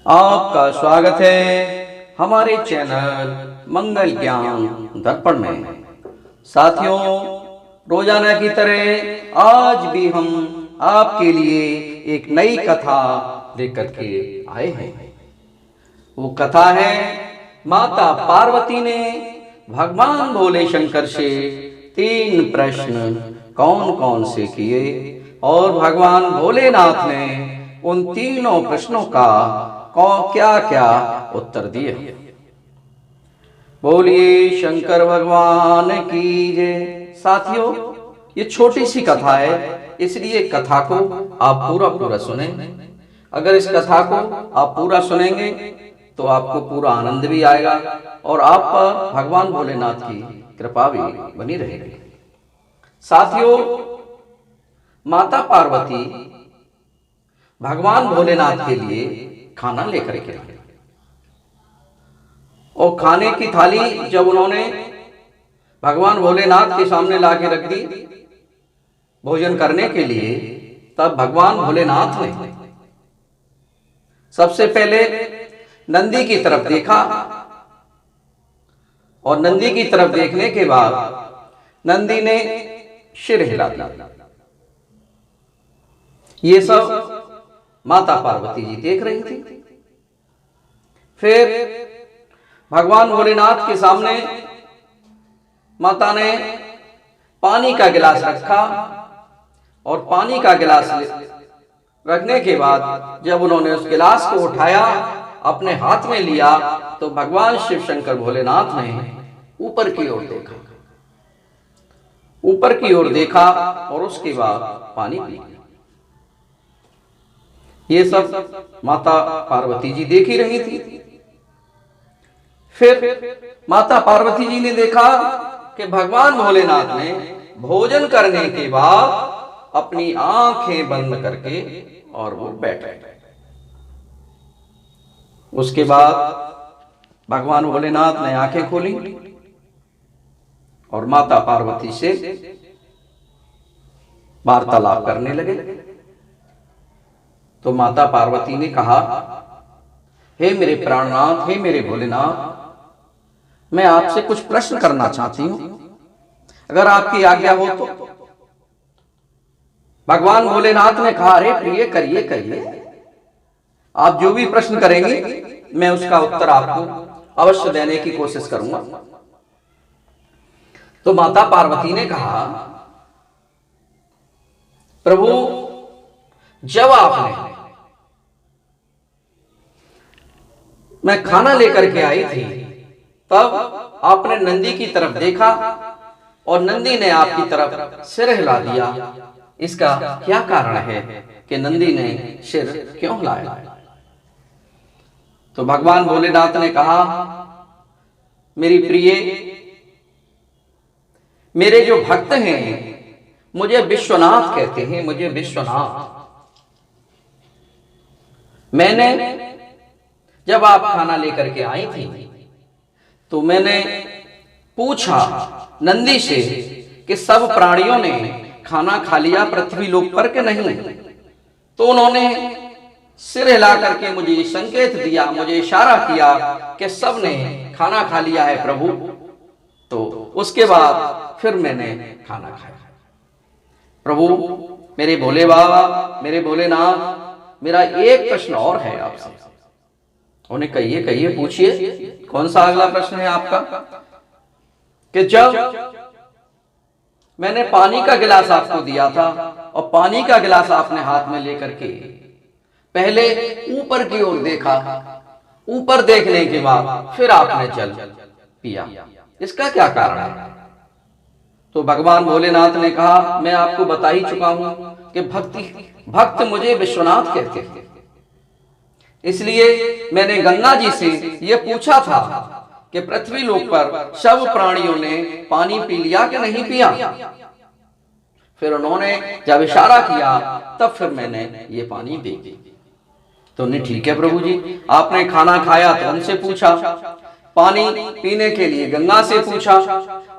आपका स्वागत है हमारे चैनल मंगल ज्ञान दर्पण में। साथियों, रोजाना की तरह आज भी हम आपके लिए एक नई कथा लेकर के आए हैं। वो कथा है, माता पार्वती ने भगवान भोले शंकर से 3 प्रश्न कौन कौन से किए और भगवान भोलेनाथ ने उन तीनों प्रश्नों का क्या क्या उत्तर दिए। बोलिए शंकर भगवान की जय। साथियों, ये छोटी सी कथा है, इसलिए कथा को आप पूरा सुने। अगर इस कथा को आप पूरा सुनेंगे तो आपको पूरा आनंद भी आएगा और आप पर भगवान भोलेनाथ की कृपा भी बनी रहेगी। साथियों, माता पार्वती भगवान भोलेनाथ के लिए खाना लेकर के आई और खाने की थाली जब उन्होंने भगवान भोलेनाथ के सामने लाके रख दी भोजन करने के लिए, तब भगवान भोलेनाथ ने सबसे पहले नंदी की तरफ देखा और नंदी की तरफ देखने के बाद नंदी ने सिर हिला दिया। ये सब माता पार्वती जी देख रही थी। फिर भगवान भोलेनाथ के सामने माता ने पानी का गिलास रखा और पानी का गिलास रखने के बाद जब उन्होंने उस गिलास को उठाया, अपने हाथ में लिया, तो भगवान शिव शंकर भोलेनाथ ने ऊपर की ओर देखा, ऊपर की ओर देखा और उसके बाद पानी पी लिया। ये सब माता पार्वती जी देख ही रही थी। फिर माता पार्वती जी ने देखा कि भगवान भोलेनाथ ने भोजन करने के बाद अपनी आंखें बंद करके और वो बैठे। उसके बाद भगवान भोलेनाथ ने आंखें खोली और माता पार्वती से वार्तालाप करने लगे। तो माता पार्वती ने कहा, हे मेरे प्राणनाथ, हे मेरे भोलेनाथ, मैं आपसे कुछ प्रश्न करना चाहती हूं, अगर आपकी आज्ञा हो तो। भगवान भोलेनाथ ने कहा, अरे प्रिय, करिए करिए, आप जो भी प्रश्न करेंगे मैं उसका उत्तर आपको अवश्य देने की कोशिश करूंगा। तो माता पार्वती ने कहा, प्रभु, जब आपने मैं खाना लेकर के आई थी तब आपने नंदी की तरफ देखा और नंदी ने आपकी तरफ सिर हिला दिया। इसका क्या कारण है कि नंदी ने सिर क्यों हिलाया? तो भगवान भोलेनाथ ने कहा, मेरी प्रिय, मेरे जो भक्त हैं मुझे विश्वनाथ कहते हैं, मुझे विश्वनाथ। मैंने जब आप खाना लेकर के आई थी तो मैंने पूछा नंदी से कि सब प्राणियों ने खाना खा लिया पृथ्वी लोक पर के नहीं? तो उन्होंने सिर हिला करके मुझे संकेत दिया, मुझे इशारा किया कि सब ने खाना खा लिया है प्रभु। तो उसके बाद फिर मैंने खाना खाया। प्रभु, मेरे भोले बाबा, मेरे भोलेनाथ, मेरा एक प्रश्न और है आपसे। उन्हें कहिए कहिए, पूछिए, कौन सा अगला प्रश्न है आपका? कि जब मैंने पानी का गिलास आपको दिया था और पानी का गिलास आपने हाथ में लेकर के पहले ऊपर की ओर देखा, ऊपर देखने के बाद फिर आपने जल पिया, इसका क्या कारण है? तो भगवान भोलेनाथ ने कहा, मैं आपको बता ही चुका हूं कि भक्त मुझे विश्वनाथ कहते हैं, इसलिए मैंने गंगा जी से यह पूछा था कि पृथ्वी लोक पर सब प्राणियों ने पानी पी लिया कि नहीं पिया। फिर उन्होंने जब इशारा किया तब फिर मैंने ये पानी पी। तो नहीं, ठीक है प्रभु जी, आपने खाना खाया तो उनसे पूछा, पानी पीने के लिए गंगा से पूछा।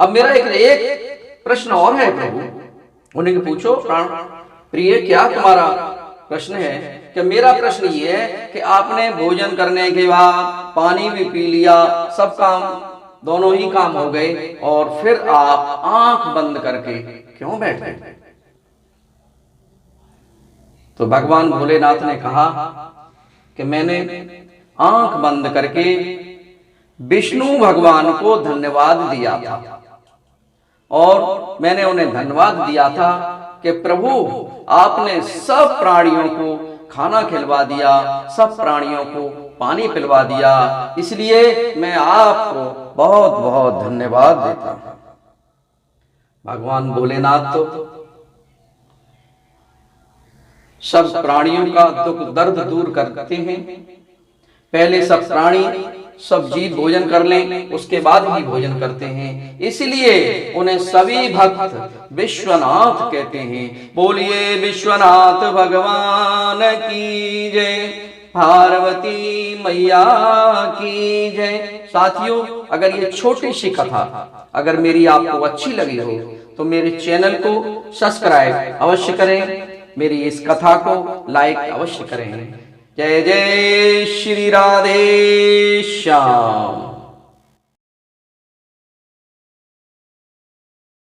अब मेरा एक प्रश्न और है प्रभु। उन्हें पूछो, प्राण प्रिय, क्या तुम्हारा प्रश्न है कि मेरा प्रश्न ये है कि आपने भोजन करने के बाद पानी भी पी लिया, सब काम, दोनों ही काम हो गए, और फिर आप आंख बंद करके क्यों बैठ गए? तो भगवान भोलेनाथ ने कहा कि मैंने आंख बंद करके विष्णु भगवान को धन्यवाद दिया था, और मैंने उन्हें धन्यवाद दिया था कि प्रभु आपने सब प्राणियों को खाना खिलवा दिया, सब प्राणियों को पानी पिलवा दिया, इसलिए मैं आपको बहुत बहुत धन्यवाद देता हूं। भगवान भोलेनाथ तो सब प्राणियों का दुख दर्द दूर करते हैं। पहले सब प्राणी, सब जीव भोजन कर लें, उसके बाद ही भोजन करते हैं, इसलिए उन्हें सभी भक्त विश्वनाथ कहते हैं। बोलिए विश्वनाथ भगवान की जय, पार्वती मैया की जय। साथियों, अगर ये छोटी सी कथा अगर मेरी आपको अच्छी लगी हो तो मेरे चैनल को सब्सक्राइब अवश्य करें, मेरी इस कथा को लाइक अवश्य करें। जय जय श्री राधे श्याम।